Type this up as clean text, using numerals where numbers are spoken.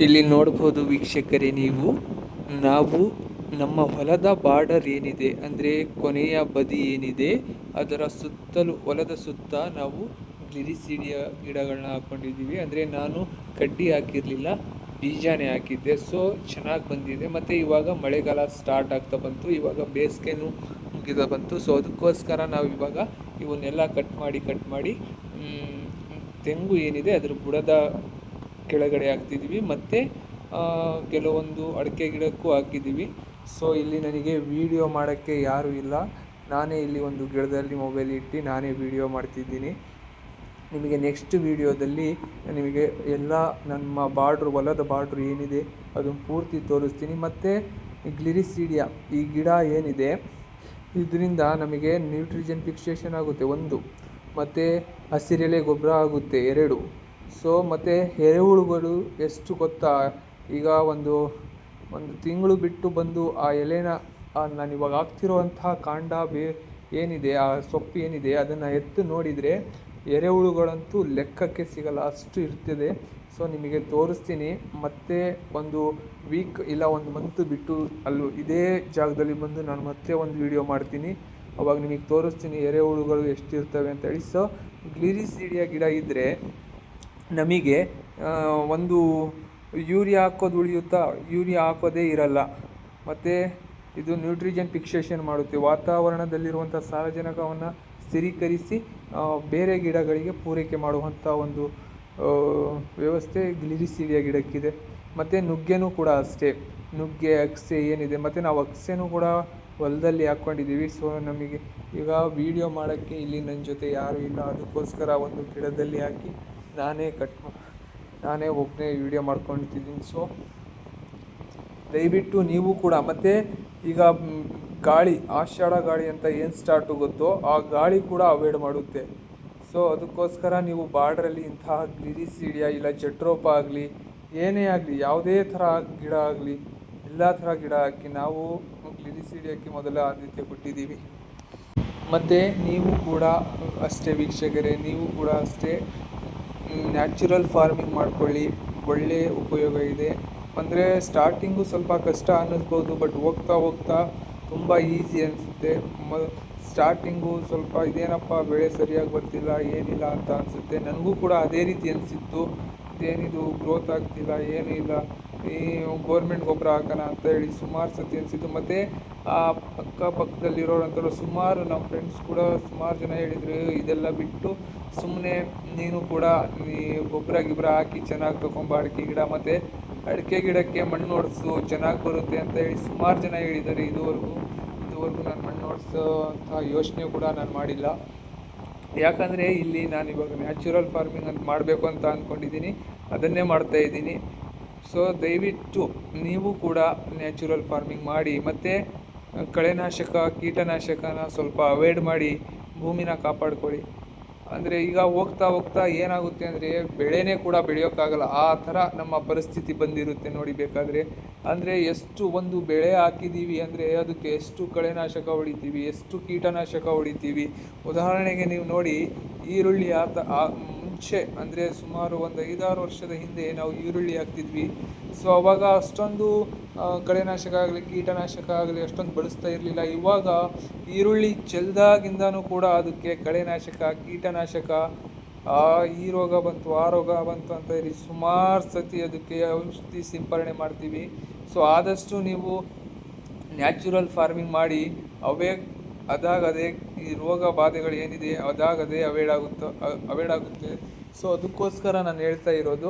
ಇಲ್ಲಿ ನೋಡ್ಬೋದು ವೀಕ್ಷಕರೇ ನೀವು, ನಾವು ನಮ್ಮ ಹೊಲದ ಬಾರ್ಡರ್ ಏನಿದೆ ಅಂದರೆ ಕೊನೆಯ ಬದಿ ಏನಿದೆ ಅದರ ಸುತ್ತಲೂ ಹೊಲದ ಸುತ್ತ ನಾವು ಗ್ಲಿರಿಸೀಡಿಯ ಗಿಡಗಳನ್ನ ಹಾಕ್ಕೊಂಡಿದ್ದೀವಿ. ಅಂದರೆ ನಾನು ಕಡ್ಡಿ ಹಾಕಿರಲಿಲ್ಲ, ಬೀಜನೇ ಹಾಕಿದ್ದೆ. ಸೊ ಚೆನ್ನಾಗಿ ಬಂದಿದೆ. ಮತ್ತು ಇವಾಗ ಮಳೆಗಾಲ ಸ್ಟಾರ್ಟ್ ಆಗ್ತಾ ಬಂತು, ಇವಾಗ ಬೇಸಿಗೆನೂ ಮುಗಿದ ಬಂತು. ಸೊ ಅದಕ್ಕೋಸ್ಕರ ನಾವು ಇವಾಗ ಇವನ್ನೆಲ್ಲ ಕಟ್ ಮಾಡಿ ತೆಂಗು ಏನಿದೆ ಅದ್ರ ಬುಡದ ಕೆಳಗಡೆ ಹಾಕ್ತಿದ್ದೀವಿ. ಮತ್ತು ಕೆಲವೊಂದು ಅಡಿಕೆ ಗಿಡಕ್ಕೂ ಹಾಕಿದ್ದೀವಿ. ಸೊ ಇಲ್ಲಿ ನನಗೆ ವಿಡಿಯೋ ಮಾಡೋಕ್ಕೆ ಯಾರೂ ಇಲ್ಲ, ನಾನೇ ಇಲ್ಲಿ ಒಂದು ಗಿಡದಲ್ಲಿ ಮೊಬೈಲ್ ಇಟ್ಟು ನಾನೇ ವಿಡಿಯೋ ಮಾಡ್ತಿದ್ದೀನಿ. ನಿಮಗೆ ನೆಕ್ಸ್ಟ್ ವಿಡಿಯೋದಲ್ಲಿ ನಿಮಗೆ ಎಲ್ಲ ನಮ್ಮ ಹೊಲದ ಬಾರ್ಡ್ರು ಏನಿದೆ ಅದನ್ನು ಪೂರ್ತಿ ತೋರಿಸ್ತೀನಿ. ಮತ್ತು ಗ್ಲಿರಿಸೀಡಿಯಾ ಈ ಗಿಡ ಏನಿದೆ ಇದರಿಂದ ನಮಗೆ ನ್ಯೂಟ್ರಿಜನ್ ಫಿಕ್ಸೇಷನ್ ಆಗುತ್ತೆ 1, ಮತ್ತು ಹಸಿರೆಲೆ ಗೊಬ್ಬರ ಆಗುತ್ತೆ 2. ಸೊ ಮತ್ತು ಎರೆಹುಳುಗಳು ಎಷ್ಟು ಗೊತ್ತಾ, ಈಗ ಒಂದು ತಿಂಗಳು ಬಿಟ್ಟು ಬಂದು ಆ ಎಲೆನ ನಾನು ಇವಾಗ ಹಾಕ್ತಿರುವಂತಹ ಕಾಂಡ ಏನಿದೆ, ಆ ಸೊಪ್ಪು ಏನಿದೆ ಅದನ್ನು ಎತ್ತು ನೋಡಿದರೆ ಎರೆಹುಳುಗಳಂತೂ ಲೆಕ್ಕಕ್ಕೆ ಸಿಗಲ್ಲ, ಅಷ್ಟು ಇರ್ತದೆ. ಸೊ ನಿಮಗೆ ತೋರಿಸ್ತೀನಿ. ಮತ್ತೆ ಒಂದು ವೀಕ್ ಇಲ್ಲ 1 ಮಂತ್ ಬಿಟ್ಟು ಇದೇ ಜಾಗದಲ್ಲಿ ಬಂದು ನಾನು ಮತ್ತೆ ಒಂದು ವಿಡಿಯೋ ಮಾಡ್ತೀನಿ. ಅವಾಗ ನಿಮಗೆ ತೋರಿಸ್ತೀನಿ ಎರೆಹುಳುಗಳು ಎಷ್ಟಿರ್ತವೆ ಅಂತೇಳಿ. ಸೊ ಗ್ಲಿರಿಸೀಡಿಯಾ ಗಿಡ ಇದ್ದರೆ ನಮಗೆ ಒಂದು ಯೂರಿಯಾ ಹಾಕೋದು ಉಳಿಯುತ್ತಾ, ಯೂರಿಯಾ ಹಾಕೋದೇ ಇರಲ್ಲ. ಮತ್ತು ಇದು ನ್ಯೂಟ್ರಿಜನ್ ಫಿಕ್ಸೇಷನ್ ಮಾಡುತ್ತೆ, ವಾತಾವರಣದಲ್ಲಿರುವಂಥ ಸಾರಜನಕವನ್ನು ಸ್ಥಿರೀಕರಿಸಿ ಬೇರೆ ಗಿಡಗಳಿಗೆ ಪೂರೈಕೆ ಮಾಡುವಂಥ ಒಂದು ವ್ಯವಸ್ಥೆ ಗ್ಲಿರಿಸೀಡಿಯಾ ಗಿಡಕ್ಕಿದೆ. ಮತ್ತು ನುಗ್ಗೆನೂ ಕೂಡ ಅಷ್ಟೇ, ನುಗ್ಗೆ ಅಗಸೆ ಏನಿದೆ, ಮತ್ತು ನಾವು ಅಗಸೆನೂ ಕೂಡ ಹೊಲದಲ್ಲಿ ಹಾಕ್ಕೊಂಡಿದ್ದೀವಿ. ಸೊ ನಮಗೆ ಈಗ ವಿಡಿಯೋ ಮಾಡೋಕ್ಕೆ ಇಲ್ಲಿ ನನ್ನ ಜೊತೆ ಯಾರೂ ಇಲ್ಲ, ಅದಕ್ಕೋಸ್ಕರ ಒಂದು ಗಿಡದಲ್ಲಿ ಹಾಕಿ ನಾನೇ ಒಬ್ಬನೇ ವಿಡಿಯೋ ಮಾಡ್ಕೊಳ್ತಿದ್ದೀನಿ. ಸೊ ದಯವಿಟ್ಟು ನೀವು ಕೂಡ, ಮತ್ತು ಈಗ ಗಾಳಿ ಆಷಾಢ ಗಾಳಿ ಅಂತ ಏನು ಸ್ಟಾರ್ಟು ಗೊತ್ತೋ ಆ ಗಾಳಿ ಕೂಡ ಅವಾಯ್ಡ್ ಮಾಡುತ್ತೆ. ಸೊ ಅದಕ್ಕೋಸ್ಕರ ನೀವು ಬಾರ್ಡ್ರಲ್ಲಿ ಇಂತಹ ಗ್ಲಿರಿಸೀಡಿಯಾ ಇಲ್ಲ ಜಟ್ರೋಪ ಆಗಲಿ ಏನೇ ಆಗಲಿ, ಯಾವುದೇ ಥರ ಗಿಡ ಆಗಲಿ ಎಲ್ಲ ಥರ ಗಿಡ ಹಾಕಿ ನಾವು ಗ್ಲಿರಿಸೀಡಿಯಾಕ್ಕೆ ಮೊದಲ ಆದ್ಯತೆ ಕೊಟ್ಟಿದ್ದೀವಿ. ಮತ್ತು ನೀವು ಕೂಡ ಅಷ್ಟೇ ವೀಕ್ಷಕರೇ, ನೀವು ಕೂಡ ಅಷ್ಟೇ ನ್ಯಾಚುರಲ್ ಫಾರ್ಮಿಂಗ್ ಮಾಡ್ಕೊಳ್ಳಿ, ಒಳ್ಳೆಯ ಉಪಯೋಗ ಇದೆ. ಅಂದರೆ ಸ್ಟಾರ್ಟಿಂಗು ಸ್ವಲ್ಪ ಕಷ್ಟ ಅನ್ನಿಸ್ಬೋದು, ಬಟ್ ಹೋಗ್ತಾ ತುಂಬ ಈಸಿ ಅನಿಸುತ್ತೆ. ಸ್ಟಾರ್ಟಿಂಗು ಸ್ವಲ್ಪ ಇದೇನಪ್ಪ ಬೆಳೆ ಸರಿಯಾಗಿ ಬರ್ತಿಲ್ಲ ಏನಿಲ್ಲ ಅಂತ ಅನಿಸುತ್ತೆ. ನನಗೂ ಕೂಡ ಅದೇ ರೀತಿ ಅನಿಸಿತ್ತು, ಇದೇನಿದು ಗ್ರೋತ್ ಆಗ್ತಿಲ್ಲ ಏನೂ ಇಲ್ಲ, ಈ ಗೋರ್ಮೆಂಟ್ ಗೊಬ್ಬರ ಹಾಕೋಣ ಅಂತ ಹೇಳಿ ಸುಮಾರು ಸತಿ ಅನಿಸಿತ್ತು. ಮತ್ತು ಆ ಅಕ್ಕಪಕ್ಕದಲ್ಲಿರೋರಂಥವ್ರು ಸುಮಾರು ನಮ್ಮ ಫ್ರೆಂಡ್ಸ್ ಕೂಡ ಸುಮಾರು ಜನ ಹೇಳಿದರು, ಇದೆಲ್ಲ ಬಿಟ್ಟು ಸುಮ್ಮನೆ ನೀನು ಕೂಡ ಗೊಬ್ಬರ ಹಾಕಿ ಚೆನ್ನಾಗಿ ತೊಗೊಂಬ ಅಡಿಕೆ ಗಿಡ, ಮತ್ತು ಅಡಿಕೆ ಗಿಡಕ್ಕೆ ಮಣ್ಣು ಹೊಡೆಸು ಚೆನ್ನಾಗಿ ಬರುತ್ತೆ ಅಂತ ಹೇಳಿ ಸುಮಾರು ಜನ ಹೇಳಿದ್ದಾರೆ. ಇದುವರೆಗೂ ನಾನು ಮಣ್ಣು ಹೊಡೆಸೋ ಅಂಥ ಯೋಚನೆ ಕೂಡ ನಾನು ಮಾಡಿಲ್ಲ. ಯಾಕಂದರೆ ಇಲ್ಲಿ ನಾನು ಇವಾಗ ನ್ಯಾಚುರಲ್ ಫಾರ್ಮಿಂಗ್ ಅಂತ ಮಾಡಬೇಕು ಅಂತ ಅಂದ್ಕೊಂಡಿದ್ದೀನಿ, ಅದನ್ನೇ ಮಾಡ್ತಾಯಿದ್ದೀನಿ. ಸೊ ದಯವಿಟ್ಟು ನೀವು ಕೂಡ ನ್ಯಾಚುರಲ್ ಫಾರ್ಮಿಂಗ್ ಮಾಡಿ, ಮತ್ತು ಕಳೆನಾಶಕ ಕೀಟನಾಶಕನ ಸ್ವಲ್ಪ ಅವಾಯ್ಡ್ ಮಾಡಿ ಭೂಮಿನ ಕಾಪಾಡ್ಕೊಳ್ಳಿ. ಅಂದರೆ ಈಗ ಹೋಗ್ತಾ ಏನಾಗುತ್ತೆ ಅಂದರೆ ಬೆಳೆನೇ ಕೂಡ ಬೆಳೆಯೋಕ್ಕಾಗಲ್ಲ, ಆ ಥರ ನಮ್ಮ ಪರಿಸ್ಥಿತಿ ಬಂದಿರುತ್ತೆ ನೋಡಿ ಬೇಕಾದರೆ. ಅಂದರೆ ಎಷ್ಟು ಒಂದು ಬೆಳೆ ಹಾಕಿದ್ದೀವಿ ಅಂದರೆ ಅದಕ್ಕೆ ಎಷ್ಟು ಕಳೆನಾಶಕ ಹೊಡಿತೀವಿ, ಎಷ್ಟು ಕೀಟನಾಶಕ ಹೊಡಿತೀವಿ. ಉದಾಹರಣೆಗೆ ನೀವು ನೋಡಿ, ಈರುಳ್ಳಿ ಮುಂಚೆ ಅಂದರೆ ಸುಮಾರು ಒಂದು 5-6 ವರ್ಷದ ಹಿಂದೆ ನಾವು ಈರುಳ್ಳಿ ಹಾಕ್ತಿದ್ವಿ. ಸೊ ಅವಾಗ ಅಷ್ಟೊಂದು ಕಳೆನಾಶಕ ಆಗಲಿ ಕೀಟನಾಶಕ ಆಗಲಿ ಅಷ್ಟೊಂದು ಬಳಸ್ತಾ ಇರಲಿಲ್ಲ. ಇವಾಗ ಈರುಳ್ಳಿ ಚೆಲ್ದಾಗಿಂದನೂ ಕೂಡ ಅದಕ್ಕೆ ಕಳೆನಾಶಕ ಕೀಟನಾಶಕ, ಈ ರೋಗ ಬಂತು ಆ ರೋಗ ಬಂತು ಅಂತ ಹೇಳಿ ಸುಮಾರು ಸತಿ ಅದಕ್ಕೆ ಔಷಧಿ ಸಿಂಪರಣೆ ಮಾಡ್ತೀವಿ. ಸೊ ಆದಷ್ಟು ನೀವು ನ್ಯಾಚುರಲ್ ಫಾರ್ಮಿಂಗ್ ಮಾಡಿ, ಅದಾಗದೇ ಈ ರೋಗ ಬಾಧೆಗಳು ಏನಿದೆ ಅದಾಗದೇ ಅವಾಯ್ಡ್ ಆಗುತ್ತೆ. ಸೊ ಅದಕ್ಕೋಸ್ಕರ ನಾನು ಹೇಳ್ತಾ ಇರೋದು.